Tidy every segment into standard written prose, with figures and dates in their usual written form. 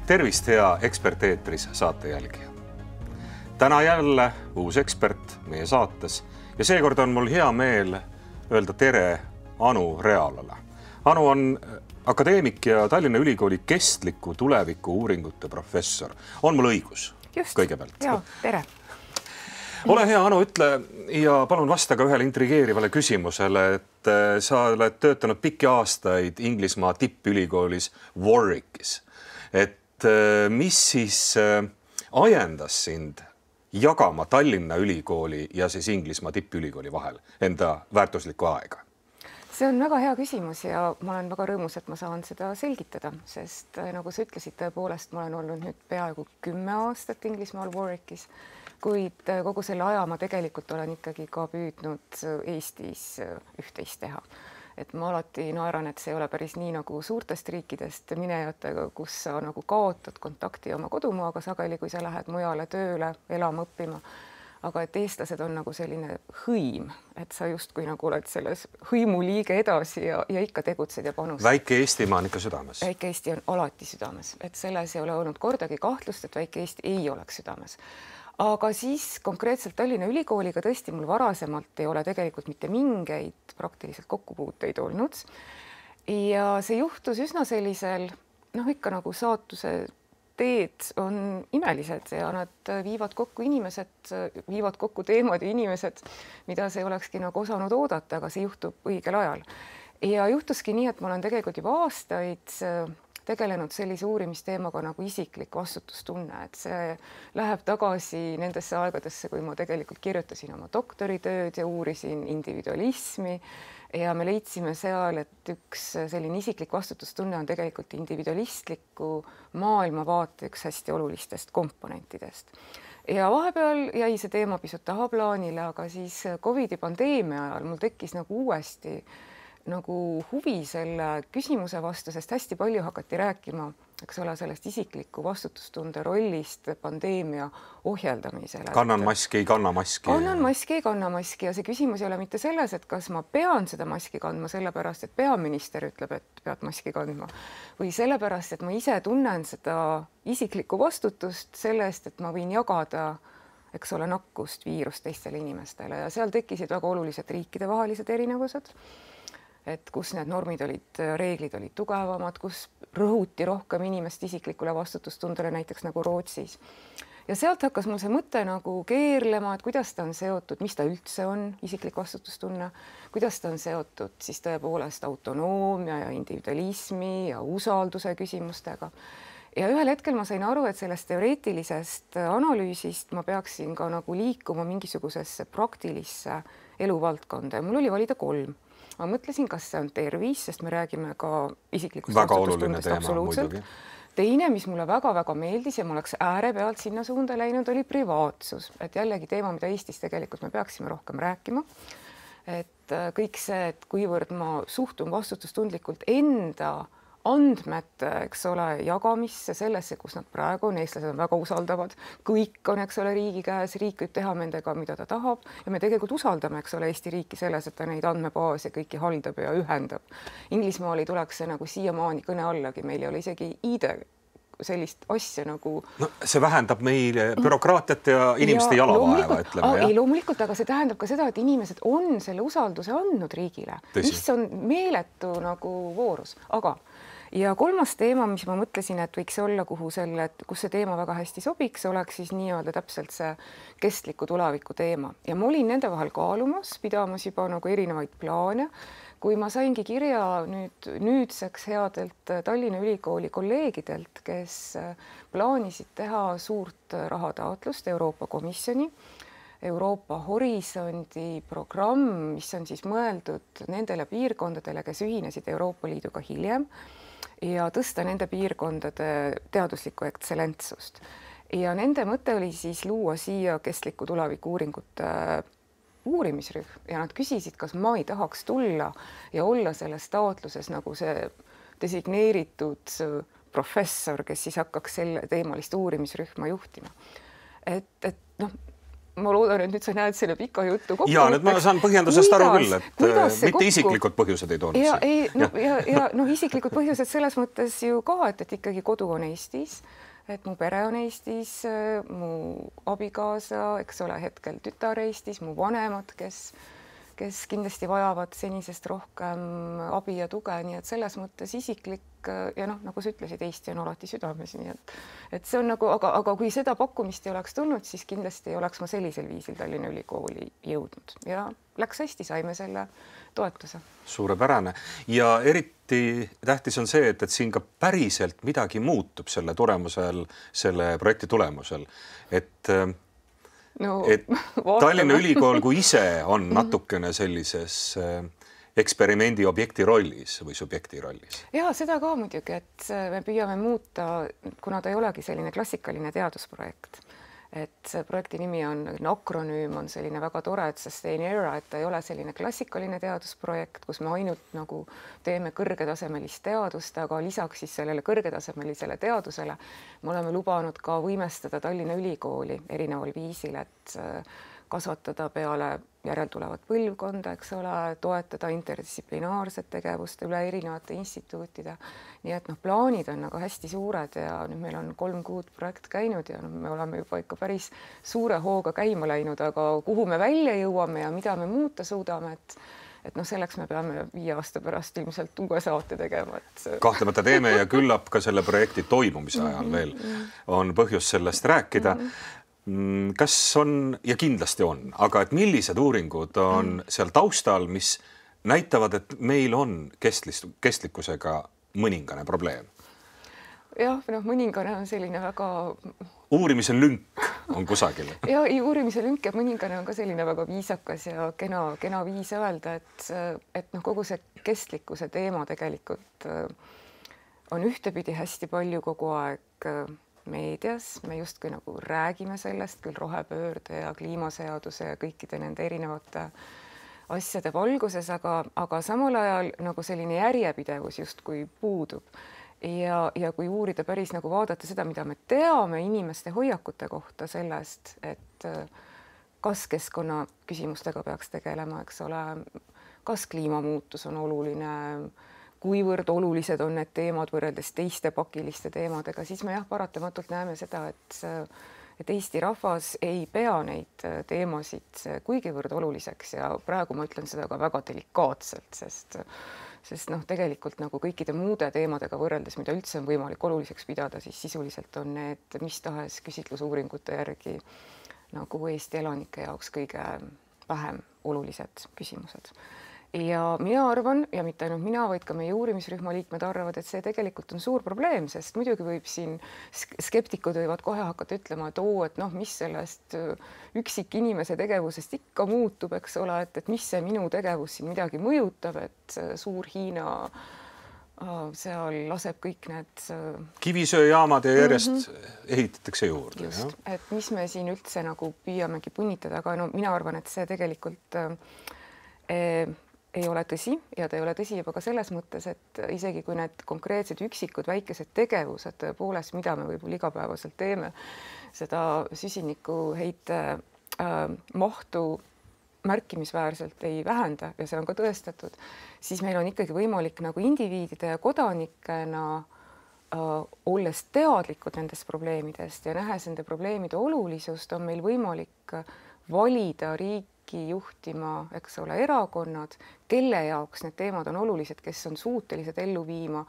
Tervist hea Eksperteetris saate jälgija. Täna jälle uus ekspert meie saates ja seekord on mul hea meel öelda tere Anu Realale. Anu on akadeemik ja Tallinna Ülikooli kestliku tuleviku uuringute professor. On mul õigus? Just. Kõigepealt. Jaa, tere. Ole hea, Anu, ütle ja palun vasta ka ühele intrigeerivale küsimusele, et sa oled töötanud pikki aastaid Inglismaa tippülikoolis Warwickis. Et mis siis ajendas sind jagama Tallinna Ülikooli ja siis Inglismaa tippülikooli vahel enda väärtuslikku aega? See on väga hea küsimus ja ma olen väga rõõmus, et ma saan seda selgitada, sest nagu sa ütlesid, tõepoolest ma olen olnud nüüd peaaegu 10 aastat Inglismaal Warwickis, kuid kogu selle aja ma tegelikult olen ikkagi ka püüdnud Eestis üht-teist teha. Et ma alati naeran, et see ei ole päris nii nagu suurtest riikidest minejatega, kus sa nagu kaotad kontakti oma kodumaaga sageli, kui sa lähed mujale tööle, elama, õppima. Aga et eestlased on nagu selline hõim, et sa justkui nagu oled selles hõimu liige edasi ja ikka tegutsed ja panustad. Väike Eestimaa on ikka südames. Väike Eesti on alati südames, et selles ei ole olnud kordagi kahtlust, et väike Eesti ei oleks südames. Aga siis konkreetselt Tallinna Ülikooliga tõesti mul varasemalt ei ole tegelikult mitte mingeid praktiliselt kokkupuuteid olnud. Ja see juhtus üsna sellisel, ikka nagu saatuse teed on imelised ja nad viivad kokku inimesed, viivad kokku teemad ja inimesed, mida see olekski nagu osanud oodata, aga see juhtub õigel ajal. Ja juhtuski nii, et ma olen tegelikult juba aastaid tegelenud sellise uurimisteemaga nagu isiklik vastutustunne, et see läheb tagasi nendesse aegadesse, kui ma tegelikult kirjutasin oma doktoritööd ja uurisin individualismi ja me leidsime seal, et üks selline isiklik vastutustunne on tegelikult individualistliku maailmavaate üks hästi olulistest komponentidest. Ja vahepeal jäi see teema pisut tahaplaanile, aga siis COVID-i pandeemia ajal mul tekkis nagu uuesti huvi selle küsimuse vastu, sest hästi palju hakati rääkima, eks ole, sellest isikliku vastutustunde rollist pandeemia ohjeldamisele. Kannan maski, ei kanna maski. Kannan maski, ei kanna maski ja see küsimus ei ole mitte selles, et kas ma pean seda maski kandma sellepärast, et peaminister ütleb, et pead maski kandma või sellepärast, et ma ise tunnen seda isiklikku vastutust selle eest, et ma võin jagada eks ole, nakkust, viirust teistele inimestele ja seal tekkisid väga olulised riikidevahelised erinevused. Et kus need normid olid, reeglid olid tugevamad, kus rõhuti rohkem inimest isiklikule vastutustundele, näiteks nagu Rootsis. Ja sealt hakkas mul see mõte nagu keerlema, et kuidas ta on seotud, mis ta üldse on, isiklik vastutustunne, kuidas ta on seotud siis tõepoolest autonoomia ja individualismi ja usalduse küsimustega. Ja ühel hetkel ma sain aru, et sellest teoreetilisest analüüsist ma peaksin ka nagu liikuma mingisugusesse praktilisse eluvaldkonda ja mul oli valida 3. Ma mõtlesin, kas see on tervis, sest me räägime ka isiklikust vastutustundest absoluutselt. Teine, mis mulle väga-väga meeldis ja ma oleks ääre pealt sinna suunda läinud, oli privaatsus. Et jällegi teema, mida Eestis tegelikult me peaksime rohkem rääkima. Et kõik see, et kuivõrd ma suhtun vastutustundlikult enda andmete, eks ole, jagamisse sellesse, kus nad praegu on, eestlased on väga usaldavad, kõik on, eks ole, riigi käes, riik võib teha nendega, mida ta tahab ja me tegelikult usaldame, eks ole, Eesti riiki selles, et ta neid andmebaase kõiki haldab ja ühendab. Inglismaal ei tuleks see nagu siiamaani kõne allagi, meil ei ole isegi ID sellist asja nagu... see vähendab meil bürokraatiat ja inimeste jalavaeva, ütleme. Ei, loomulikult, aga see tähendab ka seda, et inimesed on selle usalduse andnud riigile, mis on meeletu nagu voorus, aga ja 3. teema, mis ma mõtlesin, et võiks olla, kus see teema väga hästi sobiks, oleks siis nii-öelda täpselt see kestliku tuleviku teema. Ja ma olin nende vahel kaalumas, pidamas juba nagu erinevaid plaane, kui ma saingi kirja nüüdseks headelt Tallinna Ülikooli kolleegidelt, kes plaanisid teha suurt rahataotlust Euroopa Komisjoni, Euroopa Horisondi programm, mis on siis mõeldud nendele piirkondadele, kes ühinesid Euroopa Liiduga hiljem, ja tõsta nende piirkondade teaduslikku ekselentsust. Ja nende mõte oli siis luua siia kestliku tuleviku uuringute uurimisrühm ja nad küsisid, kas ma ei tahaks tulla ja olla selles taotluses nagu see designeeritud professor, kes siis hakkaks selle teemalist uurimisrühma juhtima. Et ma loodan, et nüüd sa näed selle pika jutu kokku. Ja, nüüd ma saan põhjendusest aru küll, et mitte isiklikud põhjused ei toonud. Ja isiklikud põhjused selles mõttes ju ka, et ikkagi kodu on Eestis, et mu pere on Eestis, mu abikaasa, eks ole, hetkel tütar Eestis, mu vanemad, kes kindlasti vajavad senisest rohkem abi ja tuge, nii et selles mõttes isiklik ja nagu sa ütlesid, Eesti on alati südames, nii et see on nagu, aga kui seda pakkumist ei oleks tulnud, siis kindlasti ei oleks ma sellisel viisil Tallinna Ülikooli jõudnud ja läks hästi, saime selle toetuse. Suurepärane ja eriti tähtis on see, et siin ka päriselt midagi muutub selle tulemusel, selle projekti tulemusel, et Tallinna Ülikool kui ise on natukene sellises eksperimendi objekti rollis või subjekti rollis. Ja seda ka muidugi, et me püüame muuta, kuna ta ei olegi selline klassikaline teadusprojekt, et projekti nimi on akronüüm, on selline väga tore, et Sustain Era, et ta ei ole selline klassikaline teadusprojekt, kus me ainult nagu teeme kõrgetasemelist teadust, aga lisaks siis sellele kõrgetasemelisele teadusele me oleme lubanud ka võimestada Tallinna Ülikooli erineval viisil, et kasvatada peale järeltulevat põlvkonda, eks ole, toetada interdistsiplinaarset tegevust üle erinevate instituutide. Nii et plaanid on nagu hästi suured ja nüüd meil on 3 kuud projekt käinud ja me oleme juba ikka päris suure hooga käima läinud, aga kuhu me välja jõuame ja mida me muuta suudame, et selleks me peame 5 aasta pärast ilmselt uue saate tegema. Kahtlemata teeme ja küllap ka selle projekti toimumise ajal veel on põhjus sellest rääkida. Kas on ja kindlasti on, aga et millised uuringud on seal taustal, mis näitavad, et meil on kestlikkusega mõningane probleem? Jah, mõningane on selline väga... Uurimise lünk on kusagil. Ja uurimise lünk ja mõningane on ka selline väga viisakas ja kena viis öelda, et kogu see kestlikkuse teema tegelikult on ühtepidi hästi palju kogu aeg meedias, me justkui nagu räägime sellest küll rohepöörde ja kliimaseaduse ja kõikide nende erinevate asjade valguses, aga samal ajal nagu selline järjepidevus justkui puudub. Ja kui uurida päris nagu vaadata seda, mida me teame inimeste hoiakute kohta sellest, et kas keskkonna küsimustega peaks tegelema, eks ole, kas kliimamuutus on oluline, kuivõrd olulised on need teemad võrreldes teiste pakiliste teemadega, siis me paratamatult näeme seda, et Eesti rahvas ei pea neid teemasid kuigivõrd oluliseks ja praegu ma ütlen seda ka väga delikaatselt, sest tegelikult nagu kõikide muude teemadega võrreldes, mida üldse on võimalik oluliseks pidada, siis sisuliselt on need mis tahes küsitlusuuringute järgi nagu Eesti elanike jaoks kõige vähem olulised küsimused. Ja mina arvan, ja mitte ainult mina, vaid ka meie uurimisrühma liikmed arvavad, et see tegelikult on suur probleem, sest muidugi võib siin skeptikud võivad kohe hakata ütlema, et mis sellest üksik inimese tegevusest ikka muutub, eks ole, et mis see minu tegevus siin midagi mõjutab, et suur Hiina seal laseb kõik need kivisööjaamad ja järjest ehitatakse juurde. Just, et mis me siin üldse nagu püüamegi punnitada, aga mina arvan, et see tegelikult ei ole tõsi ja ta ei ole tõsi juba ka selles mõttes, et isegi kui need konkreetsed üksikud väikesed tegevused tõepoolest, mida me võib-olla igapäevaselt teeme, seda süsinikuheite mahtu märkimisväärselt ei vähenda ja see on ka tõestatud, siis meil on ikkagi võimalik nagu indiviidide ja kodanikena olles teadlikud nendest probleemidest ja nähes nende probleemide olulisust, on meil võimalik valida riiki juhtima, eks ole, erakonnad, kelle jaoks need teemad on olulised, kes on suutelised ellu viima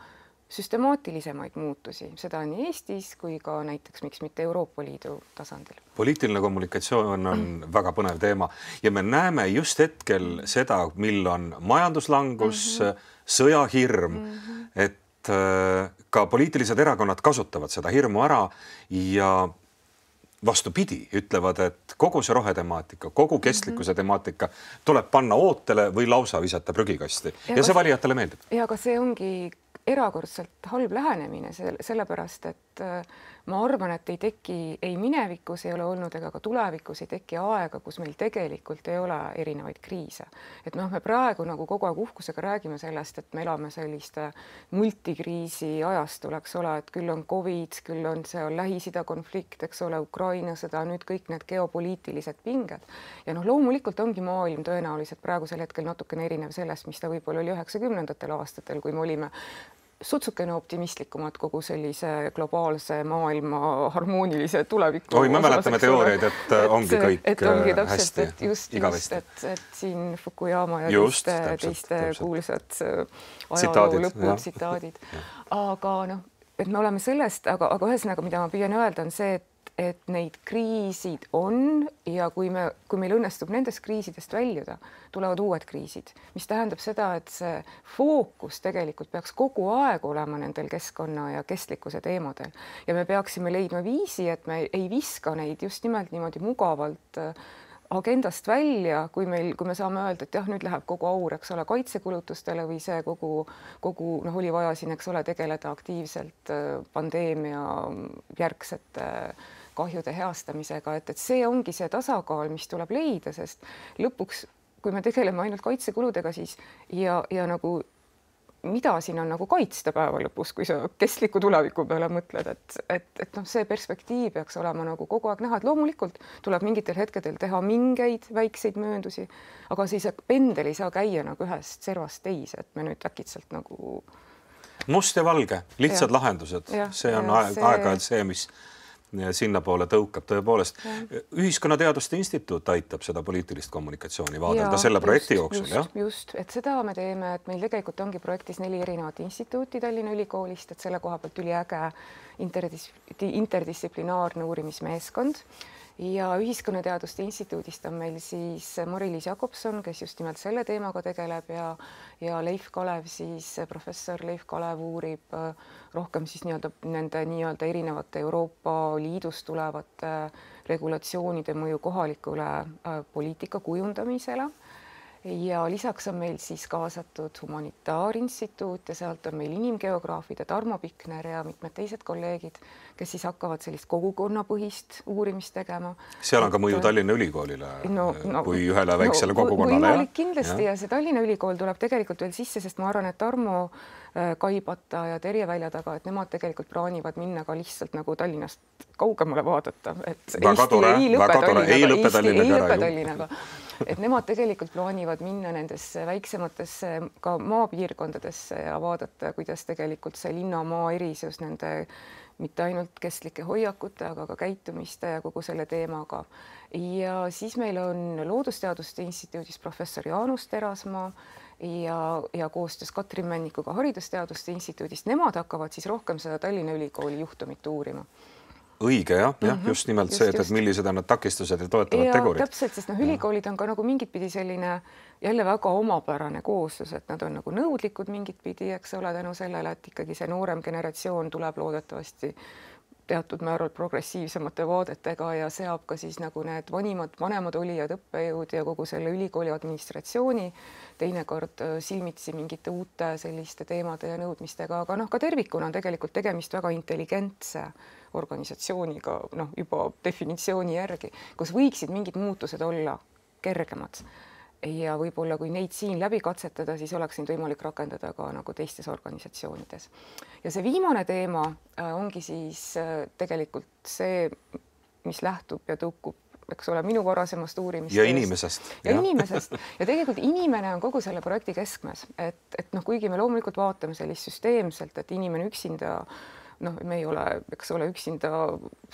süstemaatilisemaid muutusi, seda nii Eestis kui ka näiteks miks mitte Euroopa Liidu tasandil. Poliitiline kommunikatsioon on väga põnev teema ja me näeme just hetkel seda, mil on majanduslangus, sõjahirm, et ka poliitilised erakonnad kasutavad seda hirmu ära ja vastupidi, ütlevad, et kogu see rohetemaatika, kogu kestlikkuse temaatika tuleb panna ootele või lausa visata prügikasti ja see valijatele meeldib. Ja aga see ongi erakordselt halb lähenemine, sellepärast, et et ma arvan, et ei teki, ei minevikus ei ole olnud ega ka tulevikus ei teki aega, kus meil tegelikult ei ole erinevaid kriise. Et noh, me praegu nagu kogu aeg uhkusega räägime sellest, et me elame selliste multikriisi ajastul, eks ole, et küll on Covid, küll on seal Lähis-Ida konflikt, eks ole, Ukraina sõda, nüüd kõik need geopoliitilised pinged. Ja noh, loomulikult ongi maailm tõenäoliselt praegusel hetkel natukene erinev sellest, mis ta võib-olla oli 90ndatel aastatel, kui me olime sutsukene optimistlikumad kogu sellise globaalse maailma harmoonilise tuleviku. Oi, me mäletame teooriaid, et ongi kõik hästi, igavesti. Et siin Fukuyama ja teiste kuulsad ajaloo lõputsitaadid. Aga noh, et me oleme sellest, aga ühesõnaga, mida ma püüan öelda, on see, et neid kriisid on ja kui meil õnnestub nendest kriisidest väljuda, tulevad uued kriisid, mis tähendab seda, et see fookus tegelikult peaks kogu aeg olema nendel keskkonna ja kestlikkuse teemadel ja me peaksime leidma viisi, et me ei viska neid just nimelt niimoodi mugavalt agendast välja, kui me saame öelda, et jah, nüüd läheb kogu aur, eks ole, kaitsekulutustele või see kogu noh, oli vaja siin, eks ole, tegeleda aktiivselt pandeemia järgsete kahjude heastamisega, et see ongi see tasakaal, mis tuleb leida, sest lõpuks, kui me tegeleme ainult kaitsekuludega, siis ja nagu mida siin on nagu kaitsta päeva lõpus, kui sa kestliku tuleviku peale mõtled, et noh, see perspektiiv peaks olema nagu kogu aeg näha, et loomulikult tuleb mingitel hetkedel teha mingeid väikseid mööndusi, aga siis pendel ei saa käia nagu ühest servast teise, et me nüüd äkitselt nagu must ja valge, lihtsad lahendused, see on aeg-ajalt see, mis sinna poole tõukab tõepoolest. Ühiskonnateaduste instituut aitab seda poliitilist kommunikatsiooni vaadelda selle projekti jooksul. Just, et seda me teeme, et meil tegelikult ongi projektis 4 erinevat instituuti Tallinna Ülikoolist, et selle koha pealt üliäge interdistsiplinaarne uurimismeeskond. Ja Ühiskonnateaduste instituudist on meil siis Mari-Liis Jakobson, kes just nimelt selle teemaga tegeleb ja Leif Kalev, siis professor Leif Kalev uurib rohkem siis nende erinevate Euroopa Liidust tulevate regulatsioonide mõju kohalikule poliitika kujundamisele. Ja lisaks on meil siis kaasatud humanitaarinstituut ja sealt on meil inimgeograafid ja Tarmo Pikner ja mitmed teised kolleegid, kes siis hakkavad sellist kogukonnapõhist uurimist tegema. Seal on ka mõju Tallinna Ülikoolile kui ühele väiksele kogukonnale. Võimalik kindlasti ja see Tallinna Ülikool tuleb tegelikult veel sisse, sest ma arvan, et Tarmo Kaibata ja Terje Välja taga, et nemad tegelikult plaanivad minna ka lihtsalt nagu Tallinnast kaugemale vaadata. Et Eesti ei lõpe Tallinnaga. Et nemad tegelikult plaanivad minna nendesse väiksematesse ka maapiirkondadesse ja vaadata, kuidas tegelikult see linnamaa erisus nende mitte ainult kestlike hoiakute, aga ka käitumiste ja kogu selle teemaga. Ja siis meil on Loodusteaduste instituudis professor Jaanus Terasmaa ja koostöös Katrin Männikuga Haridusteaduste instituudist. Nemad hakkavad siis rohkem seda Tallinna Ülikooli juhtumit uurima. Õige, jah, just nimelt see, et millised on need takistused ja toetavad tegurid. Täpselt, sest ülikoolid on ka nagu mingit pidi selline jälle väga omapärane kooslus, et nad on nagu nõudlikud mingit pidi, eks ole, tänu sellele, et ikkagi see noorem generatsioon tuleb loodetavasti teatud määral progressiivsemate vaadetega ja seab ka siis nagu need vanemad olijad, õppejõud ja kogu selle ülikooli administratsiooni teinekord silmitsi mingite uute selliste teemade ja nõudmistega, aga noh, ka tervikuna on tegelikult tegemist väga intelligentse organisatsiooniga, noh, juba definitsiooni järgi, kus võiksid mingid muutused olla kergemad. Ja võib-olla kui neid siin läbi katsetada, siis oleks neid võimalik rakendada ka nagu teistes organisatsioonides. Ja see viimane teema ongi siis tegelikult see, mis lähtub ja tõukub, eks ole, minu varasemast uurimist. Ja inimesest. Ja inimesest. Ja tegelikult inimene on kogu selle projekti keskmes. Et noh, kuigi me loomulikult vaatame sellist süsteemselt, et inimene üksinda noh, me ei ole, eks ole, üksinda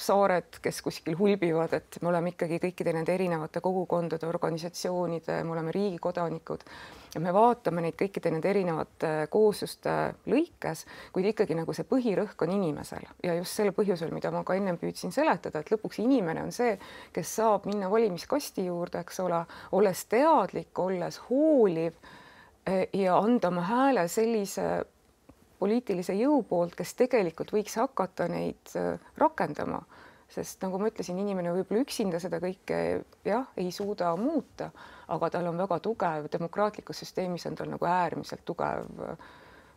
saared, kes kuskil hulbivad, et me oleme ikkagi kõikide nende erinevate kogukondade, organisatsioonide, me oleme riigi kodanikud ja me vaatame neid kõikide nende erinevate koosluste lõikes, kuid ikkagi nagu see põhirõhk on inimesel ja just selle põhjusel, mida ma ka ennem püüdsin seletada, et lõpuks inimene on see, kes saab minna valimiskasti juurde, eks ole, olles teadlik, olles hooliv ja anda oma hääle sellise poliitilise jõu poolt, kes tegelikult võiks hakata neid rakendama, sest nagu ma ütlesin, inimene võib-olla üksinda seda kõike ei suuda muuta, aga tal on väga tugev, demokraatlikus süsteemis on tal nagu äärmiselt tugev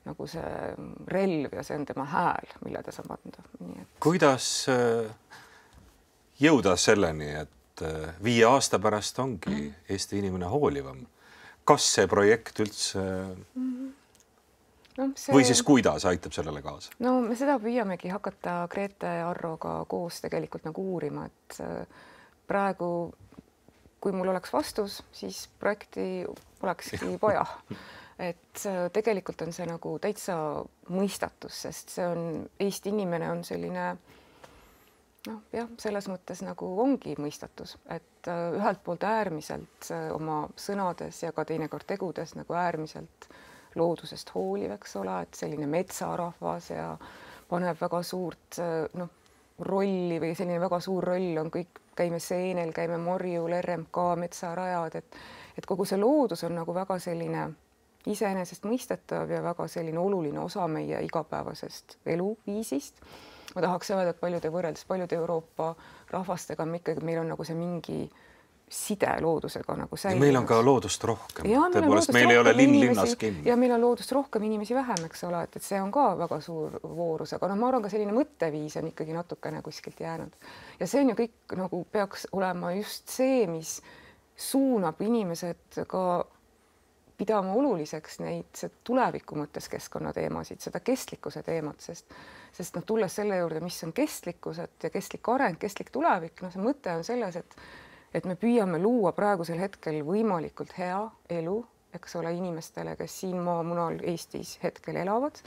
nagu see relv ja see on tema hääl, mille ta saab anda. Nii et... Kuidas jõuda selleni, et 5 aasta pärast ongi Eesti inimene hoolivam? Kas see projekt üldse või siis kuidas aitab sellele kaasa? No me seda püüamegi hakata Grete Arroga koos tegelikult nagu uurima, et praegu, kui mul oleks vastus, siis projekti olekski vaja. Et tegelikult on see nagu täitsa mõistatus, sest see on, Eesti inimene on selline, noh jah, selles mõttes nagu ongi mõistatus, et ühelt poolt äärmiselt oma sõnades ja ka teinekord tegudes nagu äärmiselt loodusest hooliv, eks ole, et selline metsarahvas ja paneb väga suurt rolli või selline väga suur roll on kõik, käime seenel, käime morjul, RMK, metsarajad, et kogu see loodus on nagu väga selline iseenesest mõistetav ja väga selline oluline osa meie igapäevasest eluviisist. Ma tahaks öelda, et võrreldes paljude Euroopa rahvastega meil on nagu see mingi side loodusega nagu säilinud. Meil on ka loodust rohkem. Meil ei ole linn linnas kinni. Ja meil on loodust rohkem, inimesi vähem, eks ole, et see on ka väga suur voorus, aga ma arvan ka selline mõtteviis on ikkagi natukene kuskilt jäänud. Ja see on ju kõik nagu peaks olema just see, mis suunab inimesed ka pidama oluliseks neid tuleviku mõttes keskkonnateemasid, seda kestlikkuse teemat, sest tulles selle juurde, mis on kestlikkused ja kestlik areng, kestlik tulevik, see mõte on selles, et me püüame luua praegusel hetkel võimalikult hea elu, eks ole, inimestele, kes siin maamunal Eestis hetkel elavad,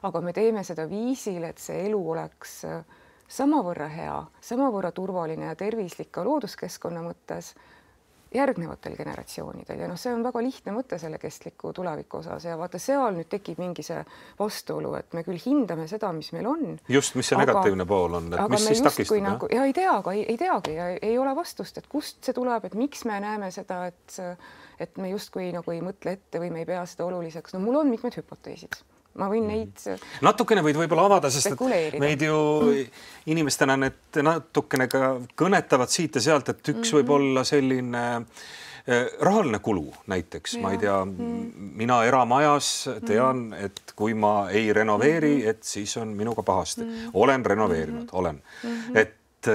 aga me teeme seda viisil, et see elu oleks samavõrra hea, samavõrra turvaline ja tervislik ka looduskeskkonna mõttes järgnevatel generatsioonidel. Ja see on väga lihtne mõte selle kestliku tuleviku osas ja vaata, seal nüüd tekib mingi see vastuolu, et me küll hindame seda, mis meil on. Just, mis see negatiivne pool on, et mis siis takistab? Nagu, ja ei teagi ja ei ole vastust, et kust see tuleb, et miks me näeme seda, et me justkui nagu ei mõtle ette või me ei pea seda oluliseks. No mul on mitmed hüpoteesid. Ma võin neid natukene võid võib-olla avada, sest et meid ju inimestena need natukene ka kõnetavad siit ja sealt, et üks võib olla selline rahaline kulu näiteks. Ma ei tea, mina eramajas tean, et kui ma ei renoveeri, et siis on minuga pahasti. Olen renoveerinud, olen. Et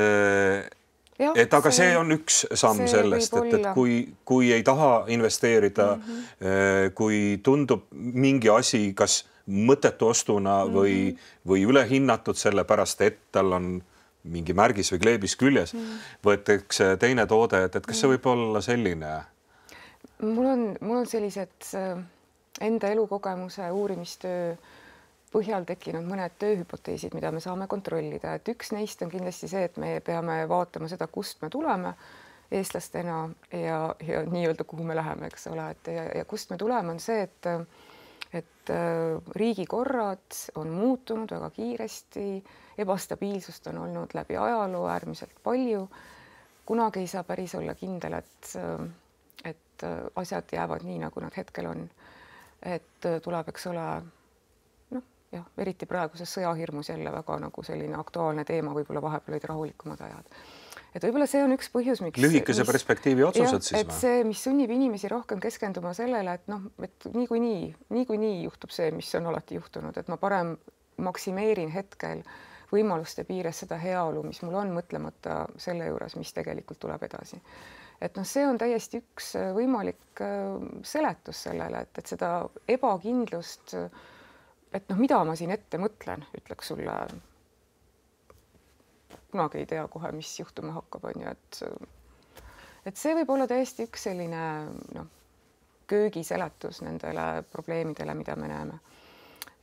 aga see on üks samm sellest, et kui ei taha investeerida, kui tundub mingi asi, kas mõttetu ostuna või ülehinnatud selle pärast, et tal on mingi märgis või kleebis küljes, võetakse teine toode, et kas see võib olla selline? Mul on sellised enda elukogemuse uurimistöö põhjal tekkinud mõned tööhüpoteesid, mida me saame kontrollida. Et üks neist on kindlasti see, et me peame vaatama seda, kust me tuleme eestlastena ja nii-öelda kuhu me läheme, eks ole. Ja kust me tuleme on see, et riigikorrad on muutunud väga kiiresti, ebastabiilsust on olnud läbi ajaloo äärmiselt palju. Kunagi ei saa päris olla kindel, et asjad jäävad nii, nagu nad hetkel on. Et tuleb, eks ole, eriti praeguses sõjahirmus jälle väga nagu selline aktuaalne teema, võib-olla vahepeal olid rahulikumad ajad. Et võib-olla see on üks põhjus, miks lühikese perspektiivi otsused siis või? See, mis sunnib inimesi rohkem keskenduma sellele, et niikuinii juhtub see, mis on alati juhtunud, et ma parem maksimeerin hetkel võimaluste piires seda heaolu, mis mul on, mõtlemata selle juures, mis tegelikult tuleb edasi. Et see on täiesti üks võimalik seletus sellele, et seda ebakindlust, et mida ma siin ette mõtlen, ütleks sulle, kunagi ei tea kohe, mis juhtuma hakkab, on ju, et see võib olla täiesti üks selline köögiseletus nendele probleemidele, mida me näeme.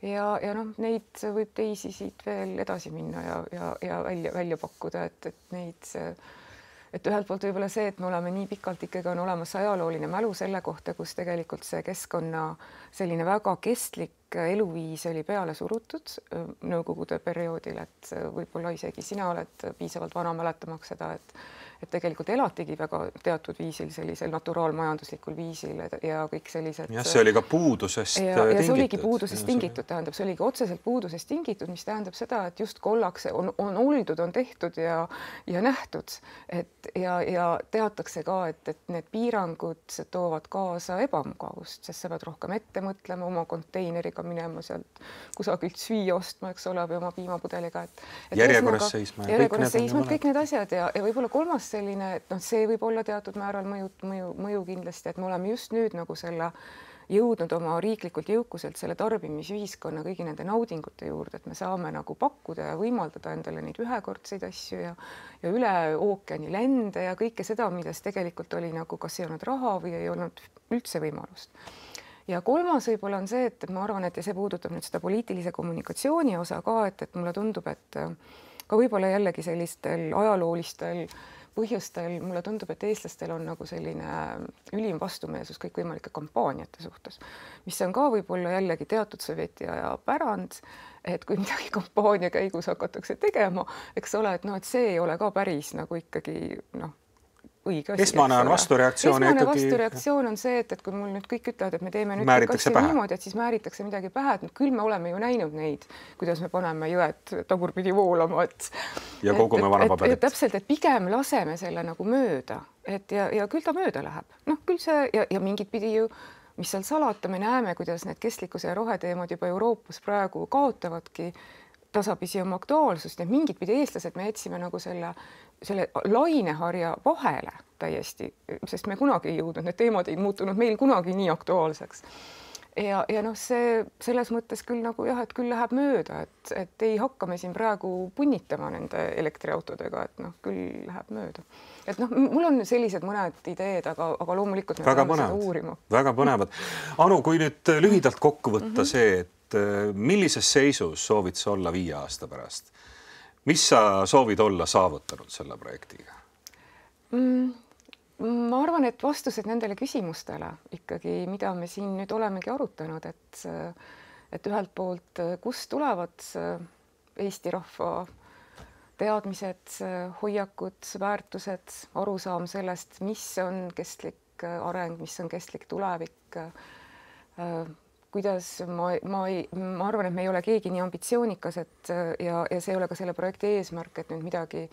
Ja neid võib teisi siit veel edasi minna ja välja pakkuda, et ühelt poolt võib-olla see, et me oleme nii pikalt ikkagi on olemas ajalooline mälu selle kohta, kus tegelikult see keskkonna selline väga kestlik eluviis oli peale surutud nõukogude perioodil, et võib-olla isegi sina oled piisavalt vana mäletamaks seda, et tegelikult elatigi väga teatud viisil, sellisel naturaalmajanduslikul viisil ja kõik sellised. Ja see oli ka puudusest tingitud. Ja see oligi puudusest tingitud, tähendab, see oligi otseselt puudusest tingitud, mis tähendab seda, et just kollakse on oldud, on tehtud ja nähtud, ja teatakse ka, et need piirangud toovad kaasa ebamugavust, sest sa pead rohkem ette mõtlema oma konteineriga autoga minema sealt kusagilt süüa ostma, eks ole, või oma piimapudeliga. Järjekorras seisma. Järjekorras seisma, kõik need asjad ja võib-olla kolmas selline, et noh, see võib olla teatud määral mõju kindlasti, et me oleme just nüüd nagu selle jõudnud oma riiklikult jõukuselt selle tarbimisühiskonna kõigi nende naudingute juurde, et me saame nagu pakkuda ja võimaldada endale neid ühekordseid asju ja üle ookeani lende ja kõike seda, milles tegelikult oli nagu kas ei olnud raha või ei olnud üldse võimalust. Ja kolmas võib-olla on see, et ma arvan, et ja see puudutab nüüd seda poliitilise kommunikatsiooni osa ka, et mulle tundub, et ka võib-olla jällegi sellistel ajaloolistel põhjustel mulle tundub, et eestlastel on nagu selline ülim vastumeelsus kõikvõimalike kampaaniate suhtes, mis on ka võib-olla jällegi teatud sovjetiaja pärand, et kui midagi kampaania käigus hakatakse tegema, eks ole, et noh, et see ei ole ka päris nagu ikkagi noh, õige asi. Esmane on vastureaktsioon. Esmane vastureaktsioon on see, et kui mul nüüd kõik ütlevad, et me teeme nüüd kassi niimoodi, et siis määritakse midagi pähe, et küll me oleme ju näinud neid, kuidas me paneme jõed tagurpidi voolama, ja kogume vanapaberit. Täpselt, et pigem laseme selle nagu mööda, et ja küll ta mööda läheb. Noh, küll see ja mingit pidi ju, mis seal salata, me näeme, kuidas need kestlikkuse ja roheteemad juba Euroopas praegu kaotavadki tasapisi oma aktuaalsust ja mingit pidi eestlased me jätsime nagu selle laineharja vahele täiesti, sest me kunagi ei jõudnud, need teemad ei muutunud meil kunagi nii aktuaalseks. Ja noh, see selles mõttes küll nagu jah, et küll läheb mööda, et ei hakka me siin praegu punnitama nende elektriautodega, et noh, küll läheb mööda. Et noh, mul on sellised mõned ideed, aga loomulikult me peame seda uurima. Väga põnevad. Anu, kui nüüd lühidalt kokku võtta see, et millises seisus soovid sa olla 5 aasta pärast? Mis sa soovid olla saavutanud selle projektiga? Ma arvan, et vastused nendele küsimustele ikkagi, mida me siin nüüd olemegi arutanud, et ühelt poolt, kust tulevad Eesti rahva teadmised, hoiakud, väärtused, arusaam sellest, mis on kestlik areng, mis on kestlik tulevik, kuidas ma arvan, et me ei ole keegi nii ambitsioonikas, ja see ei ole ka selle projekti eesmärk, et nüüd midagi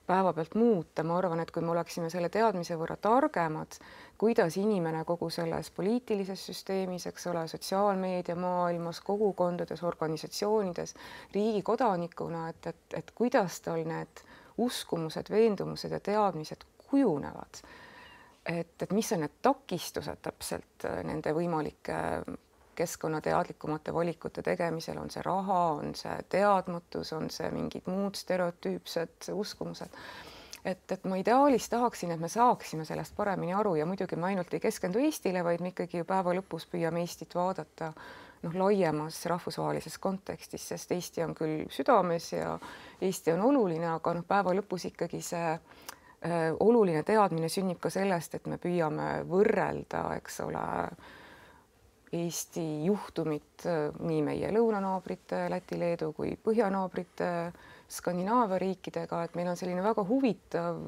päevapealt muuta. Ma arvan, et kui me oleksime selle teadmise võrra targemad, kuidas inimene kogu selles poliitilises süsteemis, eks ole, sotsiaalmeedia maailmas, kogukondades, organisatsioonides, riigi kodanikuna, et kuidas tal need uskumused, veendumused ja teadmised kujunevad, et mis on need takistused täpselt nende võimalike keskkonnateadlikumate valikute tegemisel, on see raha, on see teadmatus, on see mingid muud stereotüüpsed uskumused. Et ma ideaalis tahaksin, et me saaksime sellest paremini aru ja muidugi me ainult ei keskendu Eestile, vaid me ikkagi ju päeva lõpus püüame Eestit vaadata laiemas rahvusvahelises kontekstis, sest Eesti on küll südames ja Eesti on oluline, aga päeva lõpus ikkagi see oluline teadmine sünnib ka sellest, et me püüame võrrelda, eks ole, Eesti juhtumit nii meie lõunanaabrite, Läti, Leedu kui põhjanaabrite Skandinaavia riikidega, et meil on selline väga huvitav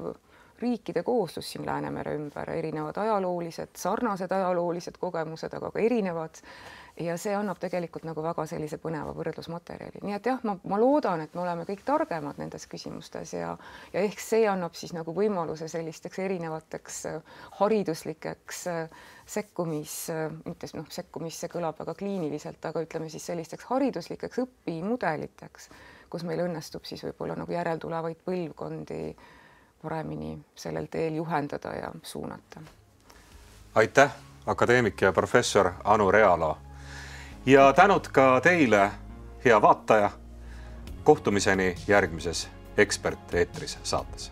riikide kooslus siin Läänemere ümber, erinevad ajaloolised, sarnased ajaloolised kogemused, aga ka erinevad ja see annab tegelikult nagu väga sellise põneva võrdlusmaterjali. Nii et jah, ma loodan, et me oleme kõik targemad nendes küsimustes ja ehk see annab siis nagu võimaluse sellisteks erinevateks hariduslikeks sekkumis, see kõlab väga kliiniliselt, aga ütleme siis sellisteks hariduslikeks õpimudeliteks, kus meil õnnestub siis võib-olla nagu järeltulevaid põlvkondi paremini sellel teel juhendada ja suunata. Aitäh, akadeemik ja professor Anu Realo. Ja tänud ka teile, hea vaataja. Kohtumiseni järgmises Ekspert eetris saates.